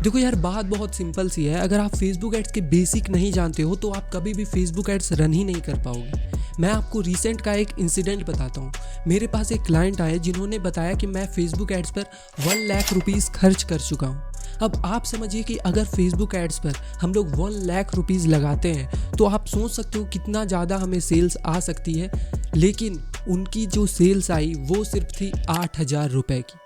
देखो यार, बात बहुत सिंपल सी है। अगर आप फेसबुक एड्स के बेसिक नहीं जानते हो तो आप कभी भी फेसबुक एड्स रन ही नहीं कर पाओगे। मैं आपको रिसेंट का एक इंसिडेंट बताता हूँ। मेरे पास एक क्लाइंट आए जिन्होंने बताया कि मैं फेसबुक एड्स पर 1 लाख रुपीज़ खर्च कर चुका हूँ। अब आप समझिए कि अगर फेसबुक एड्स पर हम लोग 1 लाख रुपीज़ लगाते हैं तो आप सोच सकते हो कितना ज़्यादा हमें सेल्स आ सकती है। लेकिन उनकी जो सेल्स आई वो सिर्फ थी 8,000 रुपये की।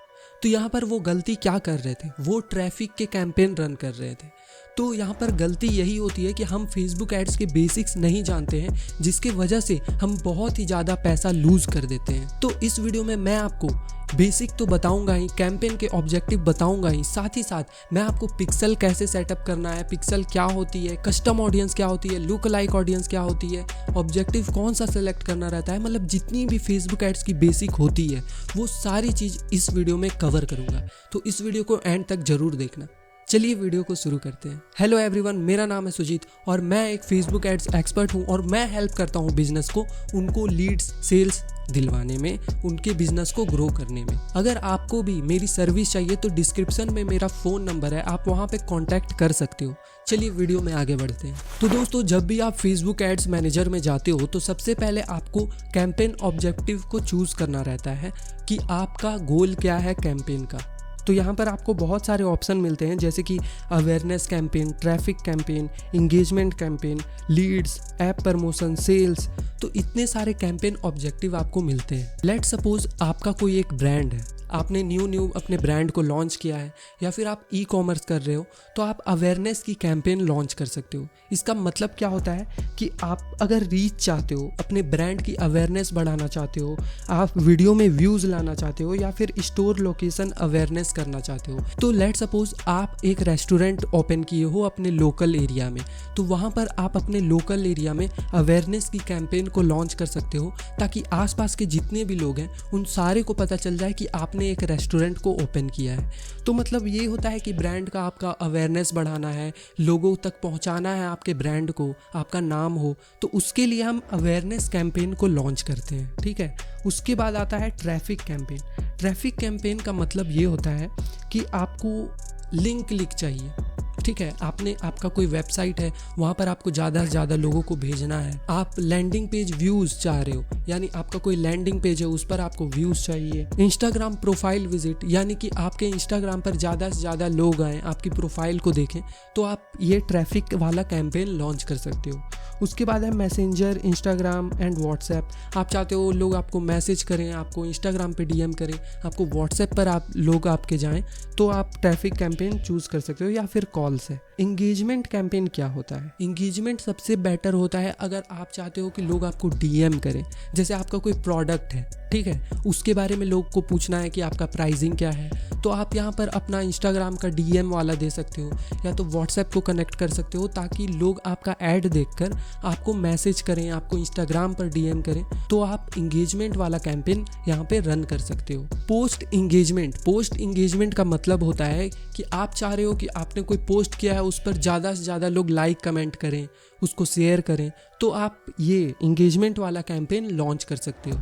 तो यहाँ पर वो गलती क्या कर रहे थे, वो ट्रैफिक के कैंपेन रन कर रहे थे। तो यहाँ पर गलती यही होती है कि हम फेसबुक एड्स के बेसिक्स नहीं जानते हैं, जिसके वजह से हम बहुत ही ज़्यादा पैसा लूज कर देते हैं। तो इस वीडियो में मैं आपको बेसिक तो बताऊंगा ही, कैंपेन के ऑब्जेक्टिव बताऊंगा ही, साथ ही साथ मैं आपको पिक्सल कैसे सेटअप करना है, पिक्सल क्या होती है, कस्टम ऑडियंस क्या होती है, लुक लाइक ऑडियंस क्या होती है, ऑब्जेक्टिव कौन सा सेलेक्ट करना रहता है, मतलब जितनी भी फेसबुक एड्स की बेसिक होती है वो सारी चीज़ इस वीडियो में कवर करूंगा। तो इस वीडियो को एंड तक जरूर देखना। चलिए वीडियो को शुरू करते हैं। हेलो एवरीवन, मेरा नाम है सुजीत और मैं एक फेसबुक एड्स एक्सपर्ट हूं और मैं हेल्प करता हूं बिजनेस को उनको लीड्स सेल्स दिलवाने में, उनके बिजनेस को ग्रो करने में। अगर आपको भी मेरी सर्विस चाहिए तो डिस्क्रिप्शन में मेरा फ़ोन नंबर है, आप वहां पे कांटेक्ट कर सकते हो। चलिए वीडियो में आगे बढ़ते हैं। तो दोस्तों, जब भी आप फेसबुक एड्स मैनेजर में जाते हो तो सबसे पहले आपको कैंपेन ऑब्जेक्टिव को चूज़ करना रहता है कि आपका गोल क्या है कैंपेन का। तो यहाँ पर आपको बहुत सारे ऑप्शन मिलते हैं, जैसे कि awareness campaign, traffic campaign, engagement campaign, leads, app promotion, sales. तो इतने सारे कैंपेन ऑब्जेक्टिव आपको मिलते हैं। लेट सपोज आपका कोई एक ब्रांड है, आपने न्यू अपने ब्रांड को लॉन्च किया है या फिर आप ई कॉमर्स कर रहे हो, तो आप अवेयरनेस की कैंपेन लॉन्च कर सकते हो। इसका मतलब क्या होता है कि आप अगर रीच चाहते हो, अपने ब्रांड की अवेयरनेस बढ़ाना चाहते हो, आप वीडियो में व्यूज़ लाना चाहते हो या फिर स्टोर लोकेशन अवेयरनेस करना चाहते हो, तो लेट सपोज आप एक रेस्टोरेंट ओपन किए हो अपने लोकल एरिया में, तो वहाँ पर आप अपने लोकल एरिया में अवेयरनेस की कैंपेन को लॉन्च कर सकते हो ताकि आसपास के जितने भी लोग हैं उन सारे को पता चल जाए कि आपने एक रेस्टोरेंट को ओपन किया है। तो मतलब ये होता है कि ब्रांड का आपका अवेयरनेस बढ़ाना है, लोगों तक पहुंचाना है आपके ब्रांड को, आपका नाम हो, तो उसके लिए हम अवेयरनेस कैंपेन को लॉन्च करते हैं। ठीक है, उसके बाद आता है ट्रैफिक कैंपेन। ट्रैफिक कैंपेन का मतलब ये होता है कि आपको लिंक क्लिक चाहिए। ठीक है, आपका कोई वेबसाइट है, वहाँ पर आपको ज़्यादा से ज़्यादा लोगों को भेजना है। आप लैंडिंग पेज व्यूज़ चाह रहे हो, यानी आपका कोई लैंडिंग पेज है उस पर आपको व्यूज़ चाहिए। इंस्टाग्राम प्रोफाइल विजिट, यानी कि आपके इंस्टाग्राम पर ज़्यादा से ज़्यादा लोग आएँ, आपकी प्रोफाइल को देखें, तो आप ये ट्रैफिक वाला कैंपेन लॉन्च कर सकते हो। उसके बाद है मैसेंजर, इंस्टाग्राम एंड व्हाट्सएप। आप चाहते हो लोग आपको मैसेज करें, आपको इंस्टाग्राम पे डीएम करें, आपको व्हाट्सएप पर लोग आपके जाएं, तो आप ट्रैफिक कैंपेन चूज़ कर सकते हो, या फिर कॉल्स है। इंगेजमेंट कैंपेन क्या होता है? इंगेजमेंट सबसे बेटर होता है अगर आप चाहते हो कि लोग आपको डीएम करें। जैसे आपका कोई प्रोडक्ट है, ठीक है, उसके बारे में लोग को पूछना है कि आपका प्राइसिंग क्या है, तो आप यहाँ पर अपना इंस्टाग्राम का डीएम वाला दे सकते हो या तो व्हाट्सएप को कनेक्ट कर सकते हो, ताकि लोग आपका ऐड देखकर आपको मैसेज करें, आपको इंस्टाग्राम पर डीएम करें। तो आप इंगेजमेंट वाला कैंपेन यहाँ पे रन कर सकते हो। पोस्ट इंगेजमेंट का मतलब होता है कि आप चाह रहे हो कि आपने कोई पोस्ट किया है, उस पर ज़्यादा से ज़्यादा लोग लाइक कमेंट करें, उसको शेयर करें, तो आप ये इंगेजमेंट वाला कैंपेन लॉन्च कर सकते हो।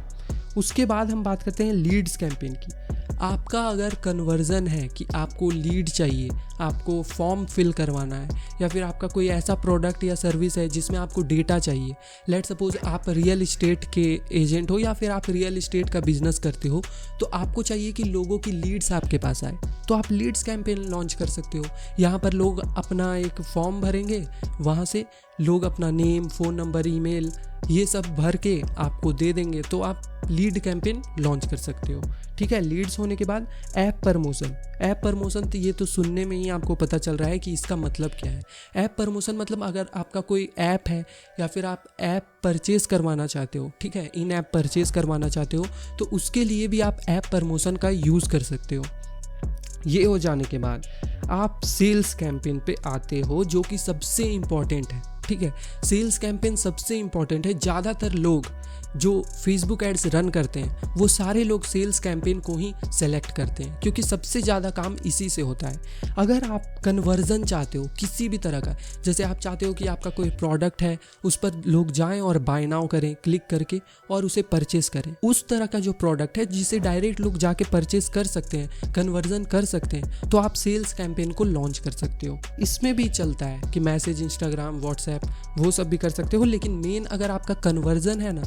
उसके बाद हम बात करते हैं लीड्स कैंपेन की। आपका अगर कन्वर्जन है कि आपको लीड चाहिए, आपको फॉर्म फिल करवाना है, या फिर आपका कोई ऐसा प्रोडक्ट या सर्विस है जिसमें आपको डेटा चाहिए, लेट सपोज आप रियल इस्टेट के एजेंट हो या फिर आप रियल इस्टेट का बिजनेस करते हो, तो आपको चाहिए कि लोगों की लीड्स आपके पास आए, तो आप लीड्स कैंपेन लॉन्च कर सकते हो। यहाँ पर लोग अपना एक फॉर्म भरेंगे, वहाँ से लोग अपना नेम, फ़ोन नंबर, ईमेल ये सब भर के आपको दे देंगे, तो आप लीड कैंपेन लॉन्च कर सकते हो। ठीक है, लीड्स होने के बाद ऐप प्रमोशन तो ये तो सुनने में ही आपको पता चल रहा है कि इसका मतलब क्या है। ऐप प्रमोशन मतलब अगर आपका कोई ऐप है या फिर आप ऐप परचेज करवाना चाहते हो, ठीक है, इन ऐप परचेज करवाना चाहते हो, तो उसके लिए भी आप ऐप प्रमोशन का यूज़ कर सकते हो। ये हो जाने के बाद आप सेल्स कैंपेन पे आते हो, जो कि सबसे इम्पॉर्टेंट है। ठीक है, सेल्स कैंपेन सबसे इम्पॉर्टेंट है। ज़्यादातर लोग जो फेसबुक एड्स रन करते हैं वो सारे लोग सेल्स कैंपेन को ही सेलेक्ट करते हैं, क्योंकि सबसे ज़्यादा काम इसी से होता है। अगर आप कन्वर्जन चाहते हो किसी भी तरह का, जैसे आप चाहते हो कि आपका कोई प्रोडक्ट है उस पर लोग जाएं और बाय नाउ करें क्लिक करके और उसे परचेस करें, उस तरह का जो प्रोडक्ट है जिसे डायरेक्ट लोग जाके परचेस कर सकते हैं, कन्वर्जन कर सकते हैं, तो आप सेल्स कैंपेन को लॉन्च कर सकते हो। इसमें भी चलता है कि मैसेज, इंस्टाग्राम, व्हाट्सएप, वो सब भी कर सकते हो, लेकिन मेन अगर आपका कन्वर्जन है ना,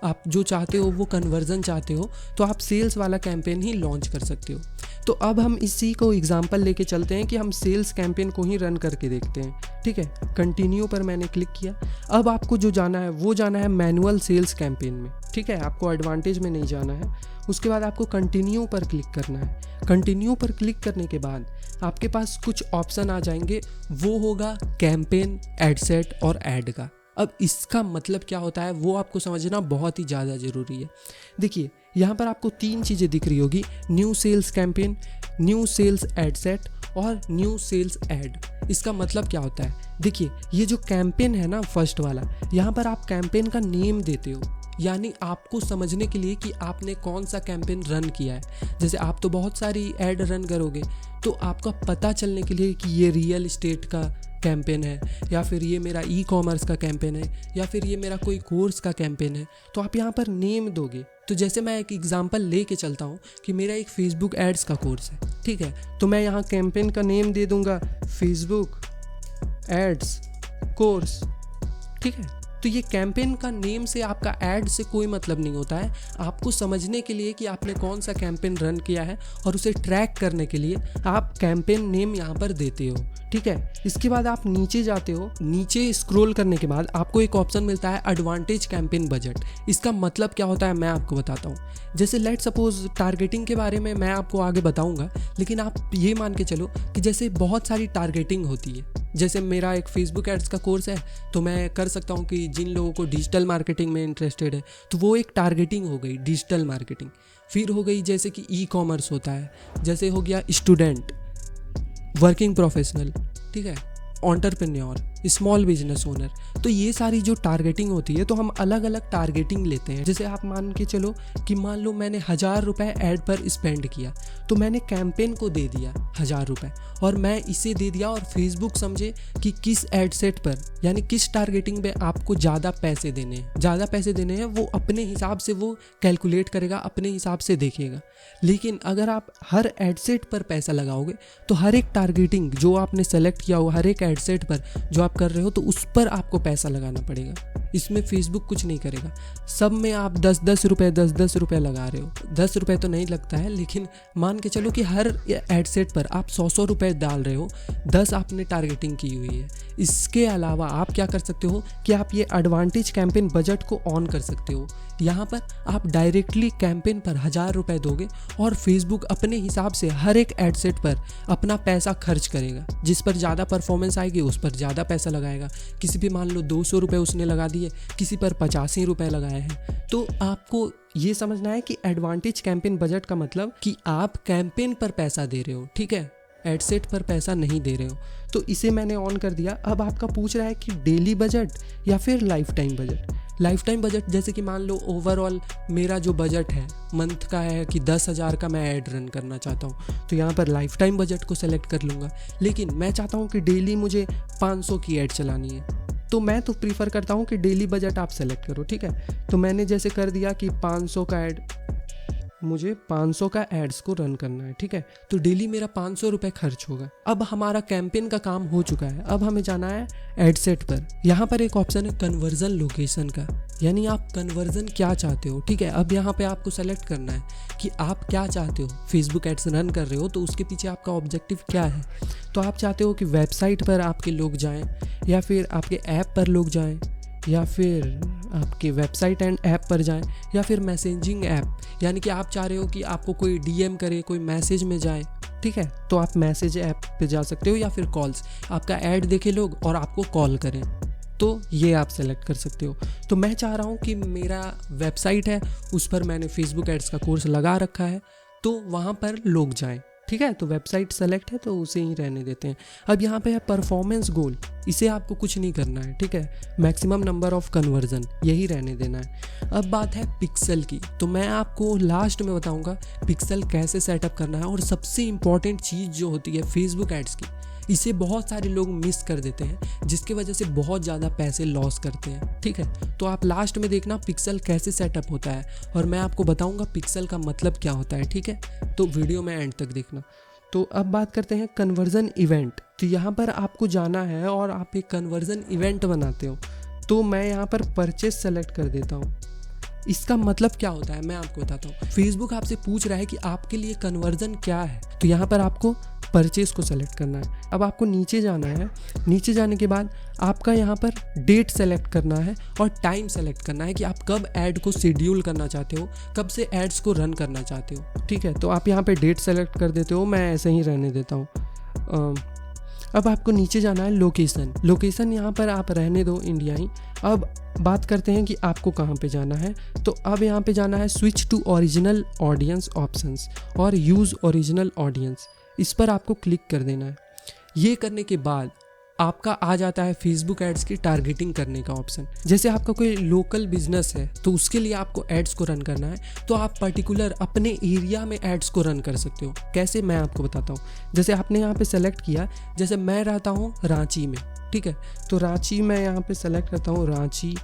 आप जो चाहते हो वो कन्वर्जन चाहते हो, तो आप सेल्स वाला कैंपेन ही लॉन्च कर सकते हो। तो अब हम इसी को एग्जांपल लेके चलते हैं कि हम सेल्स कैंपेन को ही रन करके देखते हैं। ठीक है, कंटिन्यू पर मैंने क्लिक किया। अब आपको जो जाना है वो जाना है मैनुअल सेल्स कैंपेन में। ठीक है, आपको एडवांटेज में नहीं जाना है। उसके बाद आपको कंटिन्यू पर क्लिक करना है। कंटिन्यू पर क्लिक करने के बाद आपके पास कुछ ऑप्शन आ जाएंगे, वो होगा कैंपेन, एडसेट और ऐड का। अब इसका मतलब क्या होता है वो आपको समझना बहुत ही ज़्यादा ज़रूरी है। देखिए, यहाँ पर आपको 3 चीज़ें दिख रही होगी, new sales campaign, new sales ad set और न्यू सेल्स ऐड। इसका मतलब क्या होता है? देखिए, ये जो कैंपेन है ना फर्स्ट वाला, यहाँ पर आप कैंपेन का नेम देते हो, यानी आपको समझने के लिए कि आपने कौन सा कैंपेन रन किया है। जैसे आप तो बहुत सारी ऐड रन करोगे, तो आपका पता चलने के लिए कि ये रियल एस्टेट का कैंपेन है, या फिर ये मेरा ई कॉमर्स का कैंपेन है, या फिर ये मेरा कोई कोर्स का कैंपेन है, तो आप यहाँ पर नेम दोगे। तो जैसे मैं एक एग्जांपल लेके चलता हूँ कि मेरा एक फेसबुक एड्स का कोर्स है, ठीक है, तो मैं यहाँ कैंपेन का नेम दे दूँगा फेसबुक एड्स कोर्स। ठीक है, तो ये कैंपेन का नेम से आपका ऐड से कोई मतलब नहीं होता है। आपको समझने के लिए कि आपने कौन सा कैंपेन रन किया है और उसे ट्रैक करने के लिए आप कैंपेन नेम यहाँ पर देते हो। ठीक है, इसके बाद आप नीचे जाते हो। नीचे स्क्रॉल करने के बाद आपको एक ऑप्शन मिलता है एडवांटेज कैंपेन बजट। इसका मतलब क्या होता है मैं आपको बताता हूँ। जैसे लेट सपोज टारगेटिंग के बारे में मैं आपको आगे बताऊँगा, लेकिन आप ये मान के चलो कि जैसे बहुत सारी टारगेटिंग होती है। जैसे मेरा एक फेसबुक एड्स का कोर्स है, तो मैं कर सकता हूँ कि जिन लोगों को डिजिटल मार्केटिंग में इंटरेस्टेड है, तो वो एक टारगेटिंग हो गई डिजिटल मार्केटिंग। फिर हो गई जैसे कि ई कॉमर्स होता है, जैसे हो गया स्टूडेंट, वर्किंग प्रोफेशनल, ठीक है, एंटरप्रेन्योर, स्मॉल बिजनेस ओनर। तो ये सारी जो टारगेटिंग होती है, तो हम अलग अलग टारगेटिंग लेते हैं। जैसे आप मान के चलो कि मान लो मैंने 1000 रुपये ऐड पर स्पेंड किया, तो मैंने कैंपेन को दे दिया 1000 रुपये, और मैं इसे दे दिया, और फेसबुक समझे कि किस एड सेट पर यानी किस टारगेटिंग पे आपको ज़्यादा पैसे देने हैं। ज़्यादा पैसे देने हैं वो अपने हिसाब से वो कैलकुलेट करेगा, अपने हिसाब से देखेगा। लेकिन अगर आप हर एड सेट पर पैसा लगाओगे, तो हर एक टारगेटिंग जो आपने सेलेक्ट किया हो, हर एक एड सेट पर जो आप कर रहे हो, तो उस पर आपको पैसा लगाना पड़ेगा। इसमें फेसबुक कुछ नहीं करेगा। सब में आप 10-10 रुपये 10-10 रुपये लगा रहे हो। 10 रुपये तो नहीं लगता है, लेकिन मान के चलो कि हर एड सेट पर आप 100 रुपये डाल रहे हो, 10 आपने टारगेटिंग की हुई है। इसके अलावा आप क्या कर सकते हो कि आप ये एडवांटेज कैंपेन बजट को ऑन कर सकते हो। यहाँ पर आप डायरेक्टली कैंपेन पर 1000 रुपये दोगे, और फेसबुक अपने हिसाब से हर एक एड सेट पर अपना पैसा खर्च करेगा। जिस पर ज़्यादा परफॉर्मेंस आएगी उस पर ज़्यादा पैसा लगाएगा। किसी भी मान लो 200 रुपये उसने लगा दिए, किसी पर 85 रुपये लगाए हैं। तो आपको ये समझना है कि एडवांटेज कैंपेन बजट का मतलब कि आप कैंपेन पर पैसा दे रहे हो, ठीक है, एडसेट पर पैसा नहीं दे रहे हो। तो इसे मैंने ऑन कर दिया। अब आपका पूछ रहा है कि डेली बजट या फिर life time budget. Life time budget जैसे कि मान लो ओवरऑल मेरा जो बजट है मंथ का है कि 10,000 का मैं ऐड रन करना चाहता हूँ, तो यहाँ पर लाइफ टाइम बजट को सेलेक्ट कर लूँगा। लेकिन मैं चाहता हूँ कि डेली मुझे 500 की ऐड चलानी है, तो मैं तो प्रीफर करता हूँ कि डेली बजट आप सेलेक्ट करो। ठीक है, तो मैंने जैसे कर दिया कि 500 का ऐड, मुझे 500 का एड्स को रन करना है। ठीक है, तो डेली मेरा 500 रुपये खर्च होगा। अब हमारा कैंपेन का काम हो चुका है। अब हमें जाना है एडसेट पर। यहाँ पर एक ऑप्शन है कन्वर्जन लोकेशन का, यानी आप कन्वर्जन क्या चाहते हो। ठीक है, अब यहाँ पे आपको सेलेक्ट करना है कि आप क्या चाहते हो। फेसबुक एड्स रन कर रहे हो तो उसके पीछे आपका ऑब्जेक्टिव क्या है। तो आप चाहते हो कि वेबसाइट पर आपके लोग जाएँ, या फिर आपके ऐप पर लोग जाएँ, या फिर आपके वेबसाइट एंड ऐप पर जाएं, या फिर मैसेजिंग ऐप, यानी कि आप चाह रहे हो कि आपको कोई डीएम करे, कोई मैसेज में जाए। ठीक है, तो आप मैसेज ऐप पे जा सकते हो, या फिर कॉल्स, आपका ऐड देखे लोग और आपको कॉल करें, तो ये आप सेलेक्ट कर सकते हो। तो मैं चाह रहा हूँ कि मेरा वेबसाइट है, उस पर मैंने फेसबुक एड्स का कोर्स लगा रखा है, तो वहाँ पर लोग जाएं। ठीक है, तो वेबसाइट सेलेक्ट है तो उसे ही रहने देते हैं। अब यहाँ पे है परफॉर्मेंस गोल, इसे आपको कुछ नहीं करना है, ठीक है। मैक्सिमम नंबर ऑफ कन्वर्जन, यही रहने देना है। अब बात है पिक्सल की, तो मैं आपको लास्ट में बताऊंगा पिक्सल कैसे सेटअप करना है। और सबसे इम्पॉर्टेंट चीज़ जो होती है फेसबुक एड्स की, इसे बहुत सारे लोग मिस कर देते हैं, जिसकी वजह से बहुत ज़्यादा पैसे लॉस करते हैं, ठीक है। तो आप लास्ट में देखना पिक्सल कैसे सेटअप होता है, और मैं आपको बताऊंगा पिक्सल का मतलब क्या होता है, ठीक है। तो वीडियो में एंड तक देखना। तो अब बात करते हैं कन्वर्जन इवेंट। तो यहाँ पर आपको जाना है और आप एक कन्वर्जन इवेंट बनाते हो। तो मैं यहाँ पर परचेस सेलेक्ट कर देता हूँ। इसका मतलब क्या होता है मैं आपको बताता हूँ। फेसबुक आपसे पूछ रहा है कि आपके लिए कन्वर्जन क्या है, तो यहाँ पर आपको परचेस को सेलेक्ट करना है। अब आपको नीचे जाना है, नीचे जाने के बाद आपका यहाँ पर डेट सेलेक्ट करना है और टाइम सेलेक्ट करना है कि आप कब ऐड को शेड्यूल करना चाहते हो, कब से एड्स को रन करना चाहते हो, ठीक है। तो आप यहाँ पे डेट सेलेक्ट कर देते हो, मैं ऐसे ही रहने देता हूँ। अब आपको नीचे जाना है लोकेशन। लोकेशन यहाँ पर आप रहने दो इंडिया ही। अब बात करते हैं कि आपको कहाँ पे जाना है। तो अब यहाँ पे जाना है switch to original audience options और यूज़ ओरिजिनल ऑडियंस, इस पर आपको क्लिक कर देना है। ये करने के बाद आपका आ जाता है फेसबुक एड्स की टारगेटिंग करने का ऑप्शन। जैसे आपका कोई लोकल बिजनेस है तो उसके लिए आपको एड्स को रन करना है, तो आप पर्टिकुलर अपने एरिया में एड्स को रन कर सकते हो। कैसे, मैं आपको बताता हूँ। जैसे आपने यहाँ पे सेलेक्ट किया, जैसे मैं रहता हूँ रांची में, ठीक है। तो रांची मैं यहाँ पे सेलेक्ट करता हूँ, रांची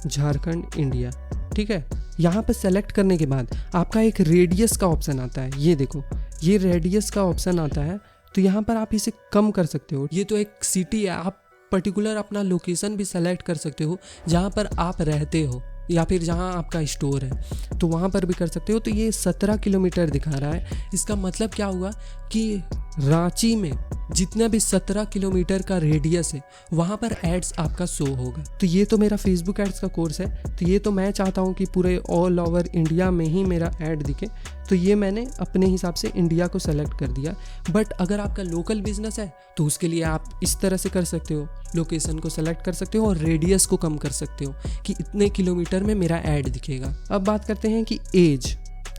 झारखंड इंडिया, ठीक है। यहाँ पे सेलेक्ट करने के बाद आपका एक रेडियस का ऑप्शन आता है, ये देखो, ये रेडियस का ऑप्शन आता है। तो यहाँ पर आप इसे कम कर सकते हो। ये तो एक सिटी है, आप पर्टिकुलर अपना लोकेशन भी सेलेक्ट कर सकते हो जहाँ पर आप रहते हो, या फिर जहाँ आपका स्टोर है तो वहाँ पर भी कर सकते हो। तो ये 17 किलोमीटर दिखा रहा है। इसका मतलब क्या हुआ कि रांची में जितना भी 17 किलोमीटर का रेडियस है वहाँ पर एड्स आपका शो होगा। तो ये तो मेरा फेसबुक एड्स का कोर्स है। तो ये तो मैं चाहता हूँ कि पूरे ऑल ओवर इंडिया में ही मेरा ऐड दिखे, तो ये मैंने अपने हिसाब से इंडिया को सेलेक्ट कर दिया। बट अगर आपका लोकल बिजनेस है तो उसके लिए आप इस तरह से कर सकते हो, लोकेशन को सेलेक्ट कर सकते हो और रेडियस को कम कर सकते हो कि इतने किलोमीटर में मेरा ऐड दिखेगा। अब बात करते हैं कि एज,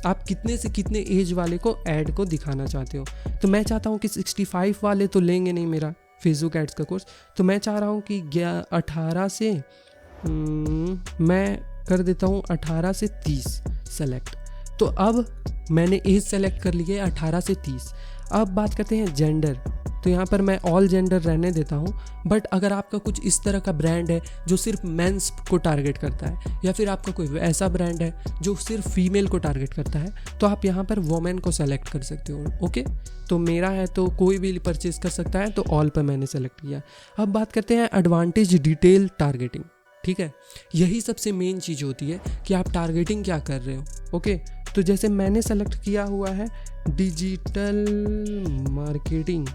आप कितने से कितने एज वाले को ऐड को दिखाना चाहते हो। तो मैं चाहता हूँ कि 65 वाले तो लेंगे नहीं मेरा फेसबुक एड्स का कोर्स, तो मैं चाह रहा हूँ कि 18 से मैं कर देता हूँ 18 से 30 सेलेक्ट। तो अब मैंने एज सेलेक्ट कर ली है 18 से 30। अब बात करते हैं जेंडर। तो यहाँ पर मैं ऑल जेंडर रहने देता हूँ। बट अगर आपका कुछ इस तरह का ब्रांड है जो सिर्फ मेंस को टारगेट करता है, या फिर आपका कोई ऐसा ब्रांड है जो सिर्फ फीमेल को टारगेट करता है, तो आप यहाँ पर वोमेन को सेलेक्ट कर सकते हो। ओके, तो मेरा है तो कोई भी परचेज कर सकता है, तो ऑल पर मैंने सेलेक्ट किया। अब बात करते हैं एडवांटेज डिटेल टारगेटिंग, ठीक है। यही सबसे मेन चीज़ होती है कि आप टारगेटिंग क्या कर रहे हो। ओके, तो जैसे मैंने सेलेक्ट किया हुआ है डिजिटल मार्केटिंग।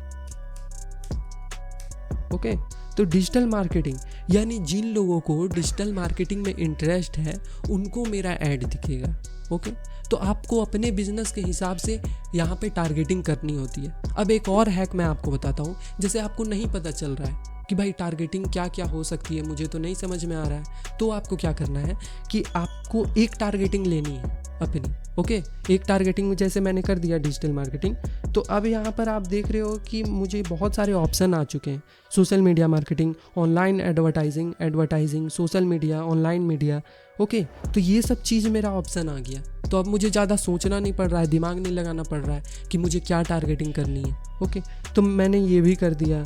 ओके, तो डिजिटल मार्केटिंग यानी जिन लोगों को डिजिटल मार्केटिंग में इंटरेस्ट है उनको मेरा ऐड दिखेगा। ओके, तो आपको अपने बिजनेस के हिसाब से यहाँ पे टारगेटिंग करनी होती है। अब एक और हैक मैं आपको बताता हूँ। जैसे आपको नहीं पता चल रहा है कि भाई टारगेटिंग क्या क्या हो सकती है, मुझे तो नहीं समझ में आ रहा है, तो आपको क्या करना है कि आपको एक टारगेटिंग लेनी है अपनी। ओके, एक टारगेटिंग में जैसे मैंने कर दिया डिजिटल मार्केटिंग। तो अब यहाँ पर आप देख रहे हो कि मुझे बहुत सारे ऑप्शन आ चुके हैं। Social media marketing, online advertising, social media, online media. Okay, तो ये सब चीज़ मेरा ऑप्शन आ गया। तो अब मुझे ज़्यादा सोचना नहीं पड़ रहा है, दिमाग नहीं लगाना पड़ रहा है कि मुझे क्या टारगेटिंग करनी है। ओके, तो मैंने ये भी कर दिया,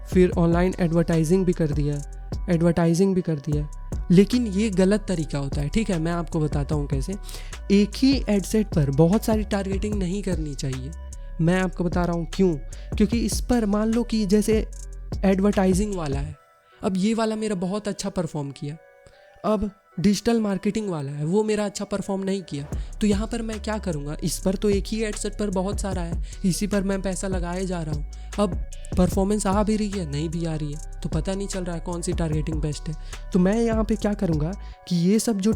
फिर ऑनलाइन एडवर्टाइजिंग भी कर दिया। लेकिन ये गलत तरीका होता है, ठीक है। मैं आपको बताता हूँ कैसे। एक ही एडसेट पर बहुत सारी टारगेटिंग नहीं करनी चाहिए। मैं आपको बता रहा हूँ क्यों। क्योंकि इस पर मान लो कि जैसे एडवर्टाइजिंग वाला है, अब ये वाला मेरा बहुत अच्छा परफॉर्म किया। अब डिजिटल मार्केटिंग वाला है, वो मेरा अच्छा परफॉर्म नहीं किया। तो यहाँ पर मैं क्या करूँगा, इस पर तो एक ही एडसेट पर बहुत सारा है, इसी पर मैं पैसा लगाए जा रहा हूँ। अब परफॉर्मेंस आ भी रही है, नहीं भी आ रही है, तो पता नहीं चल रहा है कौन सी टारगेटिंग बेस्ट है। तो मैं यहाँ पे क्या करूँगा कि ये सब जो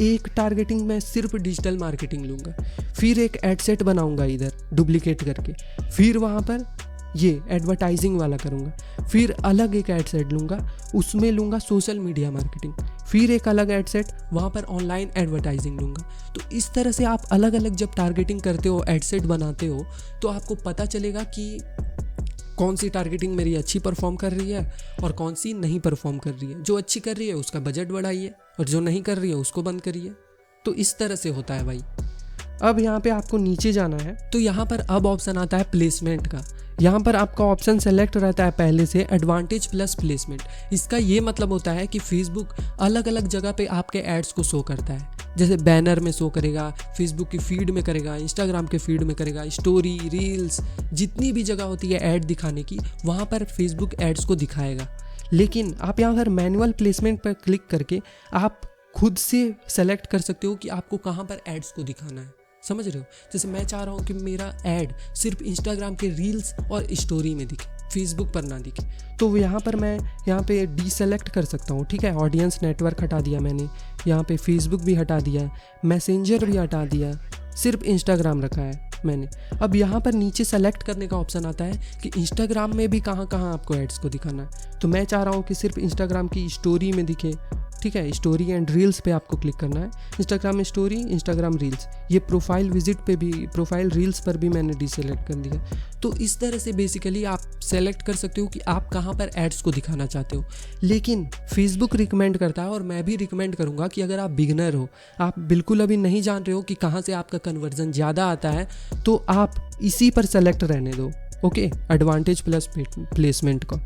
एक टारगेटिंग मैं सिर्फ डिजिटल मार्केटिंग लूँगा, फिर एक एडसेट बनाऊँगा इधर डुप्लीकेट करके, फिर वहाँ पर ये एडवर्टाइजिंग वाला करूँगा, फिर अलग एक एड सेट लूँगा, उसमें लूँगा सोशल मीडिया मार्केटिंग, फिर एक अलग एड सेट वहाँ पर ऑनलाइन एडवर्टाइजिंग लूँगा। तो इस तरह से आप अलग अलग जब टारगेटिंग करते हो, एड सेट बनाते हो, तो आपको पता चलेगा कि कौन सी टारगेटिंग मेरी अच्छी परफॉर्म कर रही है और कौन सी नहीं परफॉर्म कर रही है। जो अच्छी कर रही है उसका बजट बढ़ाइए और जो नहीं कर रही है उसको बंद करिए। तो इस तरह से होता है भाई। अब यहाँ पे आपको नीचे जाना है, तो यहाँ पर अब ऑप्शन आता है प्लेसमेंट का। यहाँ पर आपका ऑप्शन सेलेक्ट रहता है पहले से एडवांटेज प्लस प्लेसमेंट। इसका ये मतलब होता है कि फेसबुक अलग अलग जगह पे आपके एड्स को शो करता है। जैसे बैनर में शो करेगा, फेसबुक की फीड में करेगा, इंस्टाग्राम के फीड में करेगा, स्टोरी, रील्स, जितनी भी जगह होती है ऐड दिखाने की, वहाँ पर फेसबुक एड्स को दिखाएगा। लेकिन आप यहाँ पर मैनुअल प्लेसमेंट पर क्लिक करके आप खुद से सेलेक्ट कर सकते हो कि आपको कहाँ पर एड्स को दिखाना है। समझ रहे हो? जैसे मैं चाह रहा हूँ कि मेरा ऐड सिर्फ इंस्टाग्राम के रील्स और स्टोरी में दिखे, फेसबुक पर ना दिखे, तो यहाँ पर मैं यहाँ पे डीसेलेक्ट कर सकता हूँ। ठीक है, ऑडियंस नेटवर्क हटा दिया मैंने, यहाँ पे फेसबुक भी हटा दिया, मैसेंजर भी हटा दिया, सिर्फ इंस्टाग्राम रखा है मैंने। अब यहाँ पर नीचे सेलेक्ट करने का ऑप्शन आता है कि इंस्टाग्राम में भी कहाँ कहाँ आपको एड्स को दिखाना है। तो मैं चाह रहा हूँ कि सिर्फ इंस्टाग्राम की स्टोरी में दिखे। ठीक है, स्टोरी एंड रील्स पे आपको क्लिक करना है। इंस्टाग्राम स्टोरी, इंस्टाग्राम रील्स, ये प्रोफाइल विजिट पे भी, प्रोफाइल रील्स पर भी मैंने डीसेलेक्ट कर दिया। तो इस तरह से बेसिकली आप सेलेक्ट कर सकते हो कि आप कहाँ पर एड्स को दिखाना चाहते हो। लेकिन फेसबुक रिकमेंड करता है, और मैं भी रिकमेंड करूँगा कि अगर आप बिगनर हो, आप बिल्कुल अभी नहीं जान रहे हो कि कहाँ से आपका कन्वर्जन ज़्यादा आता है, तो आप इसी पर सेलेक्ट रहने दो। ओके, एडवांटेज प्लस प्लेसमेंट का।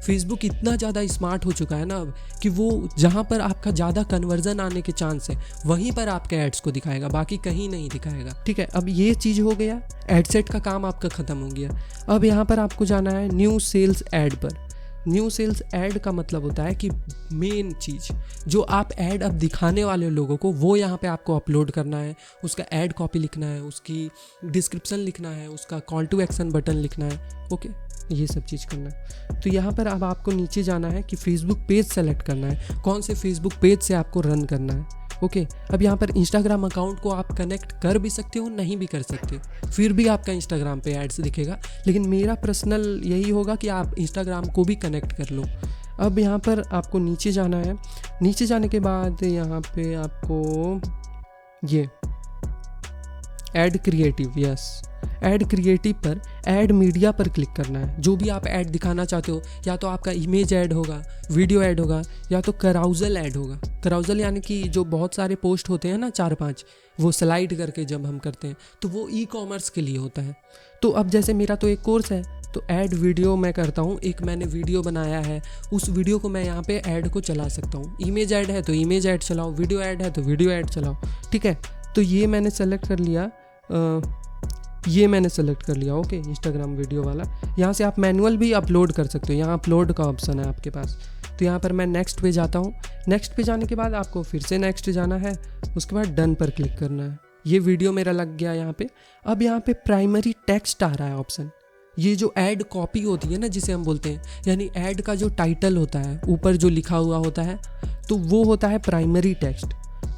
फेसबुक इतना ज़्यादा स्मार्ट हो चुका है ना अब कि वो जहाँ पर आपका ज़्यादा कन्वर्जन आने के चांस है वहीं पर आपके एड्स को दिखाएगा, बाकी कहीं नहीं दिखाएगा। ठीक है, अब ये चीज़ हो गया, एडसेट का काम आपका ख़त्म हो गया। अब यहाँ पर आपको जाना है न्यू सेल्स ऐड पर। न्यू सेल्स ऐड का मतलब होता है कि मेन चीज़ जो आप ऐड अब दिखाने वाले लोगों को, वो यहाँ पे आपको अपलोड करना है, उसका ऐड कॉपी लिखना है, उसकी डिस्क्रिप्शन लिखना है, उसका कॉल टू एक्शन बटन लिखना है। ओके, ये सब चीज़ करना है। तो यहाँ पर अब आपको नीचे जाना है कि फेसबुक पेज सेलेक्ट करना है, कौन से फेसबुक पेज से आपको रन करना है। ओके, अब यहाँ पर इंस्टाग्राम अकाउंट को आप कनेक्ट कर भी सकते हो, नहीं भी कर सकते, फिर भी आपका इंस्टाग्राम पे एड्स दिखेगा। लेकिन मेरा पर्सनल यही होगा कि आप इंस्टाग्राम को भी कनेक्ट कर लो। अब यहाँ पर आपको नीचे जाना है। नीचे जाने के बाद यहाँ पे आपको ये add creative, yes, add creative पर ऐड मीडिया पर क्लिक करना है। जो भी आप ऐड दिखाना चाहते हो, या तो आपका इमेज ऐड होगा, वीडियो ऐड होगा, या तो कराउजल ऐड होगा। कराउजल यानी कि जो बहुत सारे पोस्ट होते हैं ना, 4-5, वो स्लाइड करके जब हम करते हैं तो वो ई कॉमर्स के लिए होता है। तो अब जैसे मेरा तो एक कोर्स है, तो ऐड वीडियो मैं करता हूँ, एक मैंने वीडियो बनाया है, उस वीडियो को मैं यहाँ पे ऐड को चला सकता हूँ। इमेज ऐड है तो इमेज ऐड चलाओ, वीडियो ऐड है तो वीडियो ऐड चलाओ। ठीक है, तो ये मैंने सेलेक्ट कर लिया, ओके, इंस्टाग्राम वीडियो वाला। यहाँ से आप मैनुअल भी अपलोड कर सकते हो, यहाँ अपलोड का ऑप्शन है आपके पास। तो यहाँ पर मैं नेक्स्ट पे जाता हूँ। नेक्स्ट पे जाने के बाद आपको फिर से नेक्स्ट जाना है, उसके बाद डन पर क्लिक करना है। ये वीडियो मेरा लग गया यहाँ पे। अब यहाँ पे प्राइमरी टेक्स्ट आ रहा है ऑप्शन। ये जो ऐड कॉपी होती है ना, जिसे हम बोलते हैं, यानी ऐड का जो टाइटल होता है, ऊपर जो लिखा हुआ होता है, तो वो होता है प्राइमरी टेक्स्ट।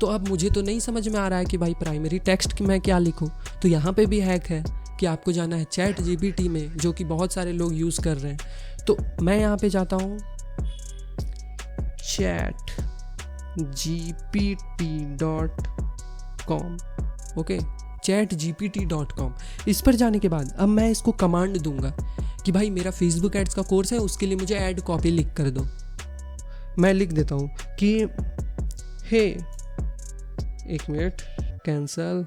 तो अब मुझे तो नहीं समझ में आ रहा है कि भाई प्राइमरी टेक्स्ट की मैं क्या लिखूं। तो यहाँ पे भी हैक है कि आपको जाना है चैट जीपीटी में, जो कि बहुत सारे लोग यूज़ कर रहे हैं। तो मैं यहाँ पे जाता हूँ chatgpt.com, ओके, chatgpt.com। इस पर जाने के बाद अब मैं इसको कमांड दूंगा कि भाई मेरा फेसबुक एड्स का कोर्स है, उसके लिए मुझे ऐड कॉपी लिख कर दो। मैं लिख देता हूँ कि हे, एक मिनट, कैंसल।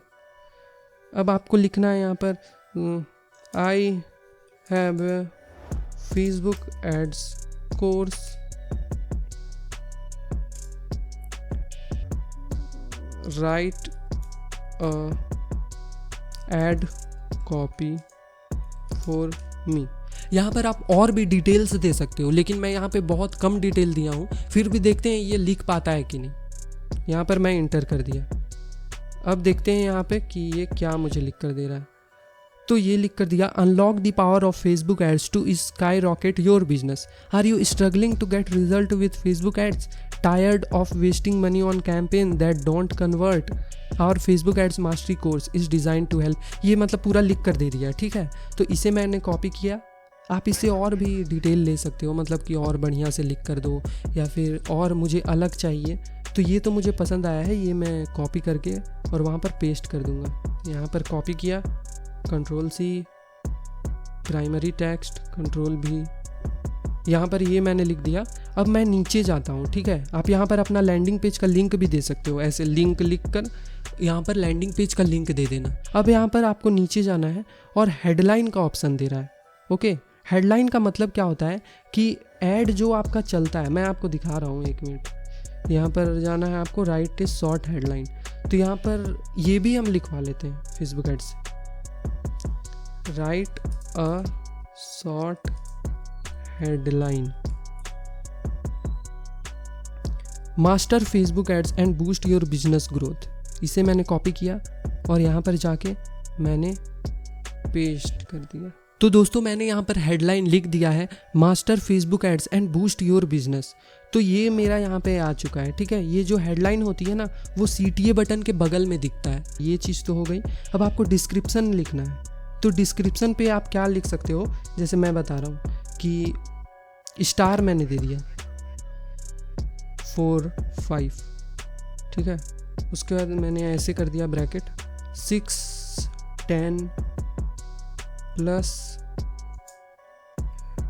अब आपको लिखना है यहाँ पर I have a Facebook ads course, write ad copy for me. यहाँ पर आप और भी डिटेल्स दे सकते हो, लेकिन मैं यहाँ पे बहुत कम डिटेल दिया हूँ, फिर भी देखते हैं ये लिख पाता है कि नहीं। यहाँ पर मैं इंटर कर दिया। अब देखते हैं यहाँ पे कि ये क्या मुझे लिख कर दे रहा है। तो ये लिख कर दिया, unlock the power of Facebook ads to skyrocket your business. Are you struggling to get result with Facebook ads? Tired of wasting money on campaign that don't convert? Our Facebook ads mastery course is design to help. ये मतलब पूरा लिख कर दे दिया। ठीक है, तो इसे मैंने कॉपी किया, आप इससे और भी डिटेल ले सकते हो, मतलब कि और बढ़िया से लिख कर दो, या फिर और मुझे अलग चाहिए। तो ये तो मुझे पसंद आया है, ये मैं कॉपी करके और वहाँ पर पेस्ट कर दूँगा। यहाँ पर कॉपी किया, Ctrl+C, प्राइमरी टेक्स्ट, Ctrl+V, यहाँ पर ये मैंने लिख दिया। अब मैं नीचे जाता हूँ, ठीक है। आप यहाँ पर अपना लैंडिंग पेज का लिंक भी दे सकते हो, ऐसे लिंक लिख कर यहाँ पर लैंडिंग पेज का लिंक दे देना। अब यहाँ पर आपको नीचे जाना है और हेडलाइन का ऑप्शन दे रहा है। ओके, हेडलाइन का मतलब क्या होता है कि ऐड जो आपका चलता है, मैं आपको दिखा रहा हूँ, एक मिनट। यहाँ पर जाना है आपको, राइट ए शॉर्ट हेडलाइन। तो यहाँ पर ये भी हम लिखवा लेते हैं फेसबुक एड से, write a short headline, master Facebook ads and boost your business growth. इसे मैंने कॉपी किया और यहाँ पर जाके मैंने पेस्ट कर दिया। तो दोस्तों मैंने यहाँ पर हेडलाइन लिख दिया है, master Facebook ads and boost your business. तो ये मेरा यहाँ पे आ चुका है, ठीक है। ये जो हेडलाइन होती है ना, वो CTA बटन के बगल में दिखता है। ये चीज़ तो हो गई। अब आपको डिस्क्रिप्शन लिखना है। तो डिस्क्रिप्शन पे आप क्या लिख सकते हो, जैसे मैं बता रहा हूँ कि स्टार मैंने दे दिया 4 5, ठीक है। उसके बाद मैंने ऐसे कर दिया ब्रैकेट 6 10 प्लस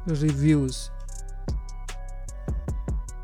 रिव्यूज़।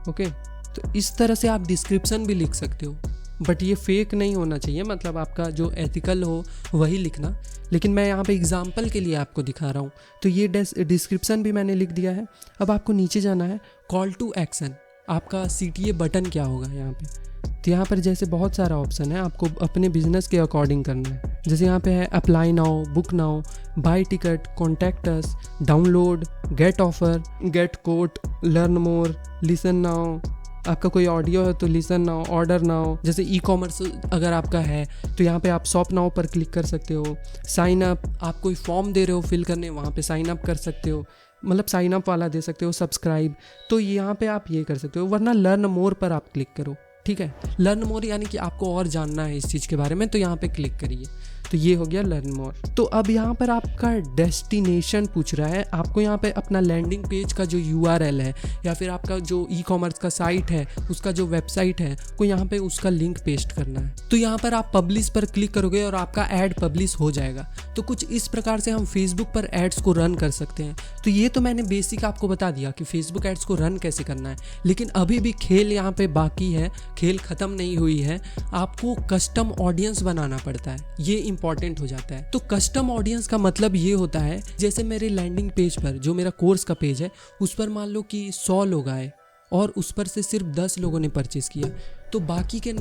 ओके, तो इस तरह से आप डिस्क्रिप्शन भी लिख सकते हो, बट ये फेक नहीं होना चाहिए, मतलब आपका जो एथिकल हो वही लिखना। लेकिन मैं यहाँ पे एग्जाम्पल के लिए आपको दिखा रहा हूँ। तो ये डिस्क्रिप्शन भी मैंने लिख दिया है। अब आपको नीचे जाना है, कॉल टू एक्शन, आपका CTA बटन क्या होगा यहाँ पे। तो यहाँ पर जैसे बहुत सारा ऑप्शन है, आपको अपने बिजनेस के अकॉर्डिंग करना है। जैसे यहाँ पे है apply now, book now, buy ticket, contact us, download, get offer, get quote, learn more, listen now. आपका कोई ऑडियो है तो लिसन नाउ, ऑर्डर नाउ। जैसे ई-कॉमर्स अगर आपका है तो यहाँ पे आप शॉप नाउ पर क्लिक कर सकते हो। साइन अप, आप कोई फॉर्म दे रहे हो फिल करने, वहाँ पे साइन अप कर सकते हो, मतलब साइन अप वाला दे सकते हो। सब्सक्राइब, तो यहाँ पे आप ये कर सकते हो। वरना लर्न मोर पर आप क्लिक करो, ठीक है। लर्न मोर यानी कि आपको और जानना है इस चीज़ के बारे में, तो यहाँ पे क्लिक करिए। तो ये हो गया लर्न मोर। तो अब यहाँ पर आपका डेस्टिनेशन पूछ रहा है, आपको यहाँ पे अपना लैंडिंग पेज का जो URL है, या फिर आपका जो ई-कॉमर्स का साइट है उसका जो वेबसाइट है, को यहाँ पे उसका लिंक पेस्ट करना है। तो यहाँ पर आप पब्लिश पर क्लिक करोगे और आपका ऐड पब्लिश हो जाएगा। तो कुछ इस प्रकार से हम फेसबुक पर एड्स को रन कर सकते हैं। तो ये तो मैंने बेसिक आपको बता दिया कि फेसबुक एड्स को रन कैसे करना है, लेकिन अभी भी खेल यहाँ पे बाकी है, खेल ख़त्म नहीं हुई है। आपको कस्टम ऑडियंस बनाना पड़ता है, ये इंपॉर्टेंट हो जाता है। तो कस्टम ऑडियंस का मतलब ये होता है, जैसे मेरे लैंडिंग पेज पर, जो मेरा कोर्स का पेज है, उस पर मान लो कि 100 लोग आए और उस पर से सिर्फ 10 लोगों ने परचेस किया, तो बाकी के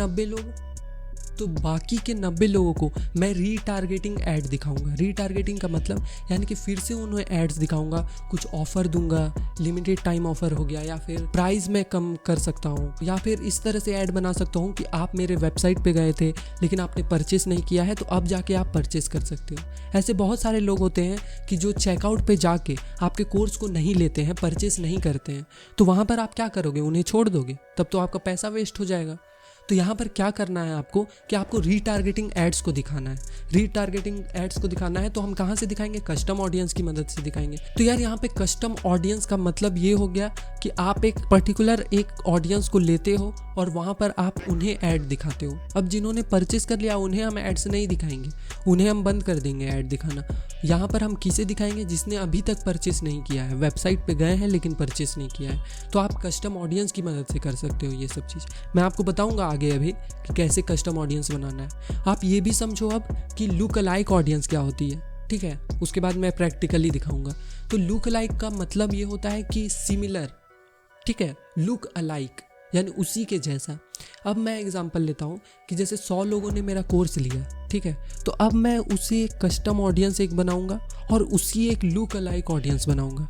90 लोगों को मैं रीटारगेटिंग ऐड दिखाऊंगा। रीटारगेटिंग का मतलब यानी कि फिर से उन्हें एड्स दिखाऊंगा, कुछ ऑफर दूंगा, लिमिटेड टाइम ऑफर हो गया, या फिर प्राइस में कम कर सकता हूँ, या फिर इस तरह से ऐड बना सकता हूँ कि आप मेरे वेबसाइट पे गए थे लेकिन आपने परचेस नहीं किया है, तो अब जाके आप परचेस कर सकते हो। ऐसे बहुत सारे लोग होते हैं कि जो चेकआउट पे जाके आपके कोर्स को नहीं लेते हैं, परचेस नहीं करते हैं, तो वहाँ पर आप क्या करोगे, उन्हें छोड़ दोगे, तब तो आपका पैसा वेस्ट हो जाएगा। तो यहाँ पर क्या करना है आपको कि आपको रीटारगेटिंग एड्स को दिखाना है। रीटारगेटिंग एड्स को दिखाना है तो हम कहाँ से दिखाएंगे, कस्टम ऑडियंस की मदद से दिखाएंगे। तो यार यहाँ पे कस्टम ऑडियंस का मतलब ये हो गया कि आप एक पर्टिकुलर एक ऑडियंस को लेते हो और वहाँ पर आप उन्हें ऐड दिखाते हो। अब जिन्होंने परचेस कर लिया उन्हें हम एड्स नहीं दिखाएंगे, उन्हें हम बंद कर देंगे ऐड दिखाना। यहाँ पर हम किसे दिखाएंगे, जिसने अभी तक परचेस नहीं किया है, वेबसाइट पे गए हैं लेकिन परचेस नहीं किया है। तो आप कस्टम ऑडियंस की मदद से कर सकते हो ये सब चीज़। मैं आपको बताऊँगा आगे अभी कि कैसे कस्टम ऑडियंस बनाना है। आप ये भी समझो अब कि लुक अलाइक ऑडियंस क्या होती है, ठीक है। उसके बाद मैं प्रैक्टिकली दिखाऊंगा। तो लुक अलाइक का मतलब ये होता है कि सिमिलर, ठीक है। लुक अलाइक यानी उसी के जैसा। अब मैं एग्जांपल लेता हूँ कि जैसे 100 लोगों ने मेरा कोर्स लिया, ठीक है, तो अब मैं उसे कस्टम ऑडियंस एक बनाऊंगा और उसी एक लुक अलाइक ऑडियंस बनाऊंगा।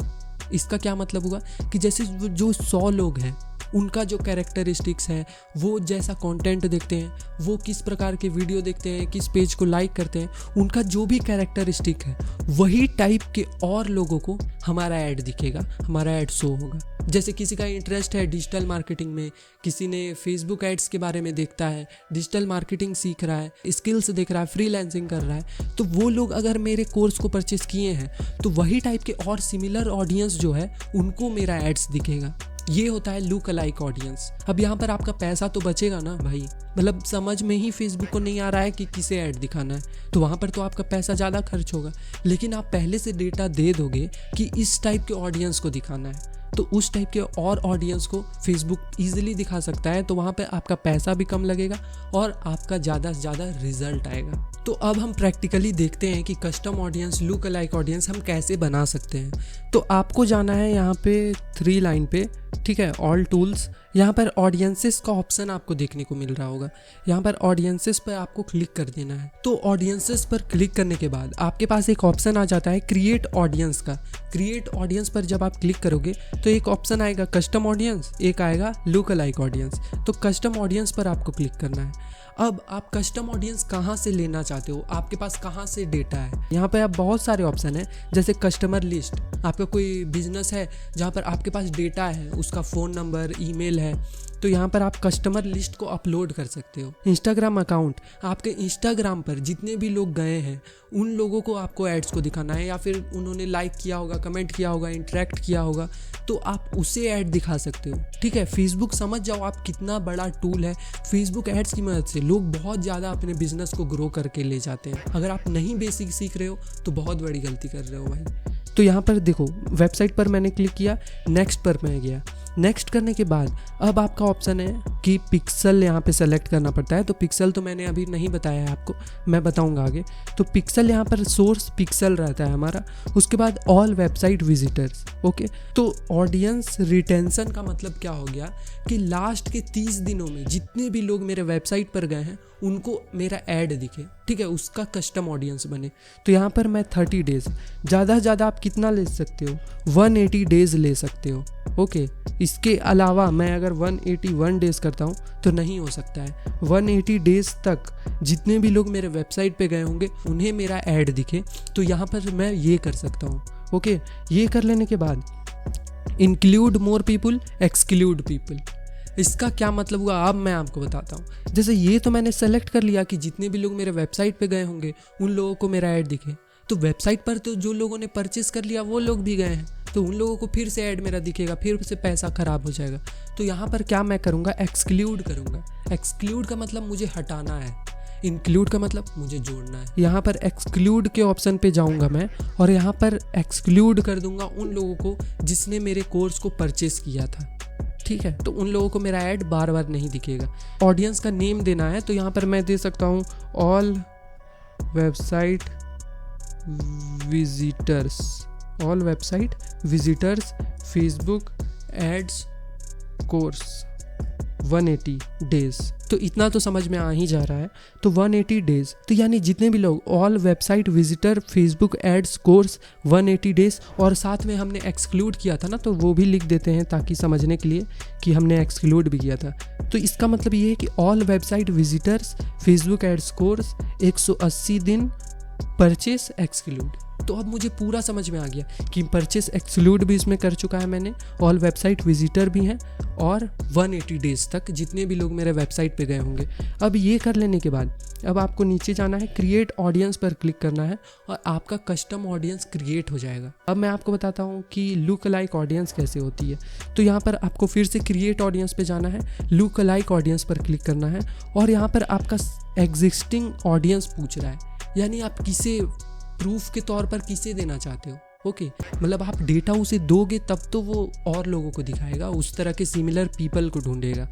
इसका क्या मतलब हुआ कि जैसे जो 100 लोग हैं उनका जो कैरेक्टरिस्टिक्स है, वो जैसा कंटेंट देखते हैं, वो किस प्रकार के वीडियो देखते हैं, किस पेज को लाइक करते हैं, उनका जो भी कैरेक्टरिस्टिक है वही टाइप के और लोगों को हमारा ऐड दिखेगा, हमारा ऐड शो होगा। जैसे किसी का इंटरेस्ट है डिजिटल मार्केटिंग में, किसी ने फेसबुक एड्स के बारे में देखता है, डिजिटल मार्केटिंग सीख रहा है, स्किल्स देख रहा है, फ्रीलांसिंग कर रहा है, तो वो लोग अगर मेरे कोर्स को परचेस किए हैं तो वही टाइप के और सिमिलर ऑडियंस जो है उनको मेरा एड्स दिखेगा। ये होता है लुक अलाइक ऑडियंस। अब यहाँ पर आपका पैसा तो बचेगा ना भाई, मतलब समझ में ही फेसबुक को नहीं आ रहा है कि किसे ऐड दिखाना है, तो वहाँ पर तो आपका पैसा ज़्यादा खर्च होगा। लेकिन आप पहले से डेटा दे दोगे कि इस टाइप के ऑडियंस को दिखाना है, तो उस टाइप के और ऑडियंस को फेसबुक ईजिली दिखा सकता है, तो वहाँ पे आपका पैसा भी कम लगेगा और आपका ज़्यादा से ज़्यादा रिजल्ट आएगा। तो अब हम प्रैक्टिकली देखते हैं कि custom audience, look alike audience हम कैसे बना सकते हैं। तो आपको जाना है यहाँ पे 3 लाइन पे, ठीक है, ऑल टूल्स। यहाँ पर ऑडियंसेस का ऑप्शन आपको देखने को मिल रहा होगा, यहाँ पर ऑडियंसेस पर आपको क्लिक कर देना है। तो ऑडियंसेस पर क्लिक करने के बाद आपके पास एक ऑप्शन आ जाता है क्रिएट ऑडियंस का। क्रिएट ऑडियंस पर जब आप क्लिक करोगे तो एक ऑप्शन आएगा कस्टम ऑडियंस, एक आएगा लुक अलाइक ऑडियंस। तो कस्टम ऑडियंस पर आपको क्लिक करना है। अब आप कस्टम ऑडियंस कहाँ से लेना चाहते हो, आपके पास कहाँ से डेटा है, यहाँ पे आप बहुत सारे ऑप्शन है, जैसे कस्टमर लिस्ट। आपका कोई बिजनेस है जहाँ पर आपके पास डेटा है, उसका फ़ोन नंबर, ईमेल है, तो यहाँ पर आप कस्टमर लिस्ट को अपलोड कर सकते हो। इंस्टाग्राम अकाउंट, आपके इंस्टाग्राम पर जितने भी लोग गए हैं उन लोगों को आपको एड्स को दिखाना है, या फिर उन्होंने लाइक किया होगा, कमेंट किया होगा, इंटरेक्ट किया होगा, तो आप उसे ऐड दिखा सकते हो। ठीक है, फेसबुक समझ जाओ आप कितना बड़ा टूल है। फेसबुक एड्स की मदद से लोग बहुत ज़्यादा अपने बिजनेस को ग्रो करके ले जाते हैं। अगर आप नहीं बेसिक सीख रहे हो तो बहुत बड़ी गलती कर रहे हो भाई। तो यहाँ पर देखो, वेबसाइट पर मैंने क्लिक किया, नेक्स्ट पर मैं गया। नेक्स्ट करने के बाद अब आपका ऑप्शन है कि पिक्सल यहाँ पे सेलेक्ट करना पड़ता है। तो पिक्सल तो मैंने अभी नहीं बताया है आपको, मैं बताऊंगा आगे। तो पिक्सल यहाँ पर सोर्स पिक्सल रहता है हमारा। उसके बाद ऑल वेबसाइट विजिटर्स, ओके। तो ऑडियंस रिटेंशन का मतलब क्या हो गया कि लास्ट के 30 दिनों में जितने भी लोग मेरे वेबसाइट पर गए हैं उनको मेरा ऐड दिखे, ठीक है, उसका कस्टम ऑडियंस बने। तो यहाँ पर मैं 30 डेज, ज़्यादा से ज़्यादा आप कितना ले सकते हो, 180 डेज ले सकते हो, ओके। इसके अलावा मैं अगर 181 डेज करता हूँ तो नहीं हो सकता है। 180 डेज तक जितने भी लोग मेरे वेबसाइट पे गए होंगे उन्हें मेरा ऐड दिखे, तो यहाँ पर मैं ये कर सकता हूँ, ओके। ये कर लेने के बाद include more people, exclude people, इसका क्या मतलब हुआ अब मैं आपको बताता हूँ। जैसे ये तो मैंने सेलेक्ट कर लिया कि जितने भी लोग मेरे वेबसाइट पे गए होंगे उन लोगों को मेरा ऐड दिखे, तो वेबसाइट पर तो जो लोगों ने परचेस कर लिया वो लोग भी गए हैं, तो उन लोगों को फिर से ऐड मेरा दिखेगा, फिर से पैसा खराब हो जाएगा। तो यहाँ पर क्या मैं करूँगा, एक्सक्लूड करूँगा। एक्सक्लूड का मतलब मुझे हटाना है, इंक्लूड का मतलब मुझे जोड़ना है। यहाँ पर एक्सक्लूड के ऑप्शन पे जाऊँगा मैं और यहाँ पर एक्सक्लूड कर दूंगा उन लोगों को जिसने मेरे कोर्स को परचेस किया था, ठीक है। तो उन लोगों को मेरा ऐड बार बार नहीं दिखेगा। ऑडियंस का नेम देना है, तो यहाँ पर मैं दे सकता हूँ all website visitors, all website visitors Facebook ads course 180 days. तो इतना तो समझ में आ ही जा रहा है। तो 180 डेज, तो यानी जितने भी लोग all website visitor Facebook ads course 180 days, और साथ में हमने एक्सक्लूड किया था ना, तो वो भी लिख देते हैं ताकि समझने के लिए कि हमने एक्सक्लूड भी किया था। तो इसका मतलब ये है कि all website visitors Facebook ads course 180 दिन परचेस एक्सक्लूड। तो अब मुझे पूरा समझ में आ गया कि परचेस एक्सक्लूड भी इसमें कर चुका है मैंने, ऑल वेबसाइट विजिटर भी हैं, और 180 डेज तक जितने भी लोग मेरे वेबसाइट पे गए होंगे। अब ये कर लेने के बाद अब आपको नीचे जाना है, क्रिएट ऑडियंस पर क्लिक करना है और आपका कस्टम ऑडियंस क्रिएट हो जाएगा। अब मैं आपको बताता हूँ कि लुक अलाइक ऑडियंस कैसे होती है। तो यहाँ पर आपको फिर से क्रिएट ऑडियंस पे जाना है, लुक अलाइक ऑडियंस पर क्लिक करना है और यहाँ पर आपका एग्जिस्टिंग ऑडियंस पूछ रहा है, यानी आप किसे प्रूफ के तौर पर किसे देना चाहते हो, ओके। मतलब आप डेटा उसे दोगे तब तो वो और लोगों को दिखाएगा, उस तरह के सिमिलर पीपल को ढूंढेगा।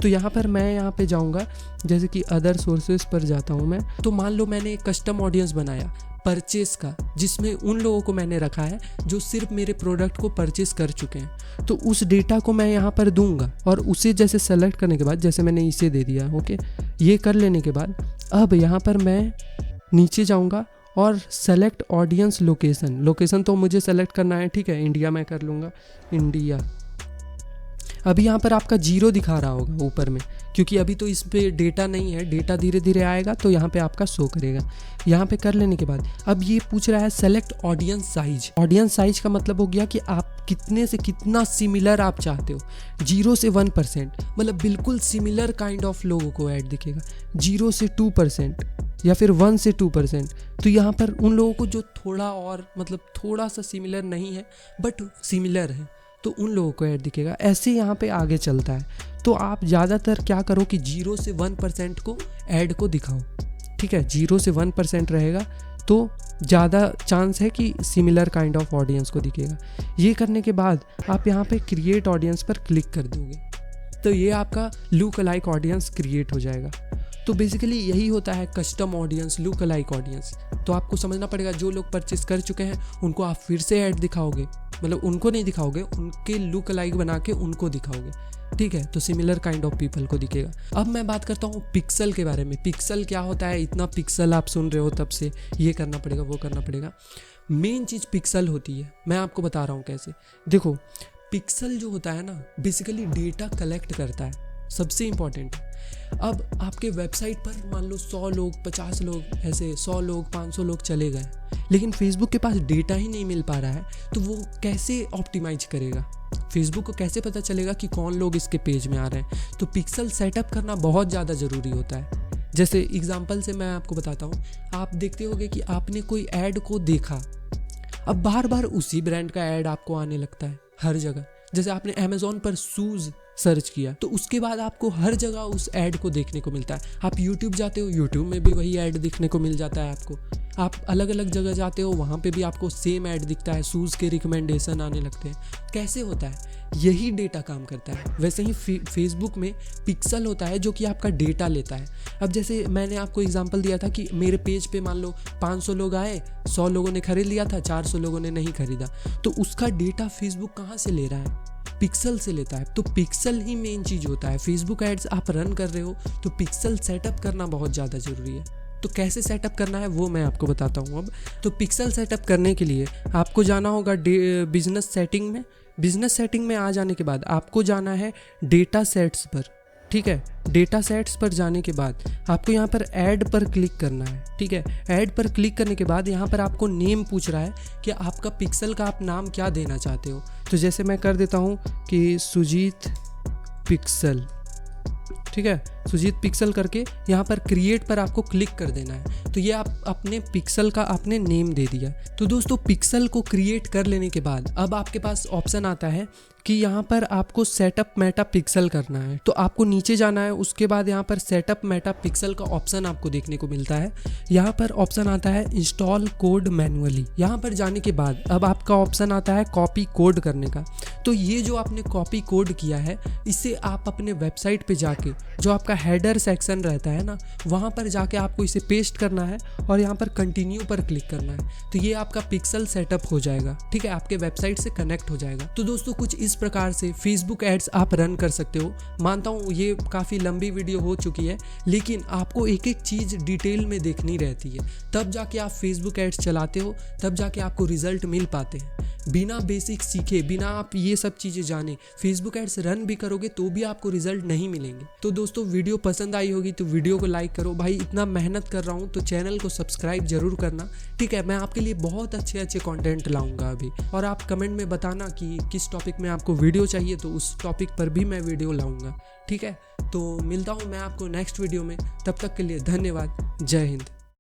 तो यहाँ पर मैं यहाँ पे जाऊँगा, जैसे कि अदर सोर्सेज पर जाता हूँ मैं। तो मान लो मैंने एक कस्टम ऑडियंस बनाया परचेस का, जिसमें उन लोगों को मैंने रखा है जो सिर्फ मेरे प्रोडक्ट को परचेस कर चुके हैं। तो उस डेटा को मैं यहाँ पर दूंगा और उसे जैसे सेलेक्ट करने के बाद, जैसे मैंने इसे दे दिया, ओके। ये कर लेने के बाद अब यहाँ पर मैं नीचे जाऊँगा और सेलेक्ट ऑडियंस लोकेशन। लोकेशन तो मुझे सेलेक्ट करना है, ठीक है, इंडिया मैं कर लूँगा, इंडिया। अभी यहाँ पर आपका 0 दिखा रहा होगा ऊपर में, क्योंकि अभी तो इस पे डेटा नहीं है, डेटा धीरे धीरे आएगा तो यहाँ पे आपका शो करेगा। यहाँ पे कर लेने के बाद अब ये पूछ रहा है select audience size. Audience size का मतलब हो गया कि आप कितने से कितना सिमिलर आप चाहते हो। 0 से 1% मतलब बिल्कुल सिमिलर काइंड ऑफ लोगों को ऐड दिखेगा। 0 से 2% या फिर 1 से 2%, तो यहाँ पर उन लोगों को जो थोड़ा और मतलब थोड़ा सा सिमिलर नहीं है बट सिमिलर है, तो उन लोगों को ऐड दिखेगा। ऐसे यहाँ पे आगे चलता है। तो आप ज़्यादातर क्या करो कि 0 से 1% को ऐड को दिखाओ, ठीक है। 0 से 1% रहेगा तो ज़्यादा चांस है कि सिमिलर काइंड ऑफ ऑडियंस को दिखेगा। ये करने के बाद आप यहाँ पे क्रिएट ऑडियंस पर क्लिक कर दोगे तो ये आपका लुक अलाइक ऑडियंस क्रिएट हो जाएगा। तो बेसिकली यही होता है custom audience, look alike audience. तो आपको समझना पड़ेगा जो लोग परचेस कर चुके हैं उनको आप फिर से ऐड दिखाओगे, मतलब उनको नहीं दिखाओगे, उनके लुक अलाइक बना के उनको दिखाओगे, ठीक है। तो सिमिलर काइंड ऑफ पीपल को दिखेगा। अब मैं बात करता हूँ पिक्सल के बारे में। पिक्सल क्या होता है, इतना पिक्सल आप सुन रहे हो तब से ये करना पड़ेगा वो करना पड़ेगा। मेन चीज़ पिक्सल होती है, मैं आपको बता रहा हूँ कैसे। देखो पिक्सल जो होता है ना बेसिकली डेटा कलेक्ट करता है, सबसे इम्पॉर्टेंट। अब आपके वेबसाइट पर मान लो 100 लोग 50 लोग ऐसे 100 लोग 500 लोग चले गए, लेकिन फेसबुक के पास डेटा ही नहीं मिल पा रहा है, तो वो कैसे ऑप्टिमाइज करेगा? फेसबुक को कैसे पता चलेगा कि कौन लोग इसके पेज में आ रहे हैं? तो पिक्सल सेटअप करना बहुत ज़्यादा ज़रूरी होता है। जैसे एग्जांपल से मैं आपको बताता हूँ, आप देखते होंगे कि आपने कोई ऐड को देखा, अब बार बार उसी ब्रांड का ऐड आपको आने लगता है हर जगह। जैसे आपने अमेज़ॉन पर शूज़ सर्च किया तो उसके बाद आपको हर जगह उस ऐड को देखने को मिलता है। आप यूट्यूब जाते हो, यूट्यूब में भी वही ऐड दिखने को मिल जाता है आपको। आप अलग अलग जगह जाते हो, वहाँ पे भी आपको सेम ऐड दिखता है, शूज़ के रिकमेंडेशन आने लगते हैं। कैसे होता है? यही डेटा काम करता है। वैसे ही फेसबुक में पिक्सल होता है जो कि आपका डेटा लेता है। अब जैसे मैंने आपको एग्जांपल दिया था कि मेरे पेज पे मान लो 500 लोग आए, 100 लोगों ने खरीद लिया था, 400 लोगों ने नहीं खरीदा, तो उसका डेटा फेसबुक कहाँ से ले रहा है? पिक्सल से लेता है। तो पिक्सल ही मेन चीज़ होता है। फेसबुक एड्स आप रन कर रहे हो तो पिक्सल सेटअप करना बहुत ज़्यादा ज़रूरी है। तो कैसे सेटअप करना है वो मैं आपको बताता हूँ अब। तो पिक्सल सेटअप करने के लिए आपको जाना होगा बिजनेस सेटिंग में। बिजनेस सेटिंग में आ जाने के बाद आपको जाना है डेटा सेट्स पर, ठीक है। डेटा सेट्स पर जाने के बाद आपको यहाँ पर ऐड पर क्लिक करना है, ठीक है। ऐड पर क्लिक करने के बाद यहाँ पर आपको नेम पूछ रहा है कि आपका पिक्सल का आप नाम क्या देना चाहते हो। तो जैसे मैं कर देता हूँ कि सुजीत पिक्सल, ठीक है। सुजीत पिक्सल करके यहाँ पर क्रिएट पर आपको क्लिक कर देना है। तो ये आप अपने पिक्सल का आपने नेम दे दिया। तो दोस्तों पिक्सल को क्रिएट कर लेने के बाद अब आपके पास ऑप्शन आता है कि यहाँ पर आपको सेटअप मेटा पिक्सल करना है। तो आपको नीचे जाना है, उसके बाद यहाँ पर सेटअप मेटा पिक्सल का ऑप्शन आपको देखने को मिलता है। यहाँ पर ऑप्शन आता है इंस्टॉल कोड मैनुअली। यहाँ पर जाने के बाद अब आपका ऑप्शन आता है कॉपी कोड करने का। तो ये जो आपने कॉपी कोड किया है इसे आप अपने वेबसाइट पे जाके जो आपका हेडर सेक्शन रहता है ना, वहाँ पर जाके आपको इसे पेस्ट करना है और यहाँ पर कंटिन्यू पर क्लिक करना है। तो ये आपका पिक्सल सेटअप हो जाएगा, ठीक है, आपके वेबसाइट से कनेक्ट हो जाएगा। तो दोस्तों कुछ इस प्रकार से फेसबुक एड्स आप रन कर सकते हो। मानता हूँ ये काफ़ी लंबी वीडियो हो चुकी है, लेकिन आपको एक एक चीज़ डिटेल में देखनी रहती है, तब जाके आप फेसबुक एड्स चलाते हो, तब जाके आपको रिजल्ट मिल पाते हैं। बिना बेसिक सीखे, बिना आप ये सब चीज़ें जाने फेसबुक एड्स रन भी करोगे तो भी आपको रिजल्ट नहीं मिलेंगे। तो दोस्तों वीडियो पसंद आई होगी तो वीडियो को लाइक करो। भाई इतना मेहनत कर रहा हूँ तो चैनल को सब्सक्राइब जरूर करना, ठीक है। मैं आपके लिए बहुत अच्छे कंटेंट लाऊंगा अभी, और आप कमेंट में बताना कि किस टॉपिक में आपको वीडियो चाहिए, तो उस टॉपिक पर भी मैं वीडियो लाऊंगा, ठीक है। तो मिलता हूँ मैं आपको नेक्स्ट वीडियो में, तब तक के लिए धन्यवाद। जय हिंद।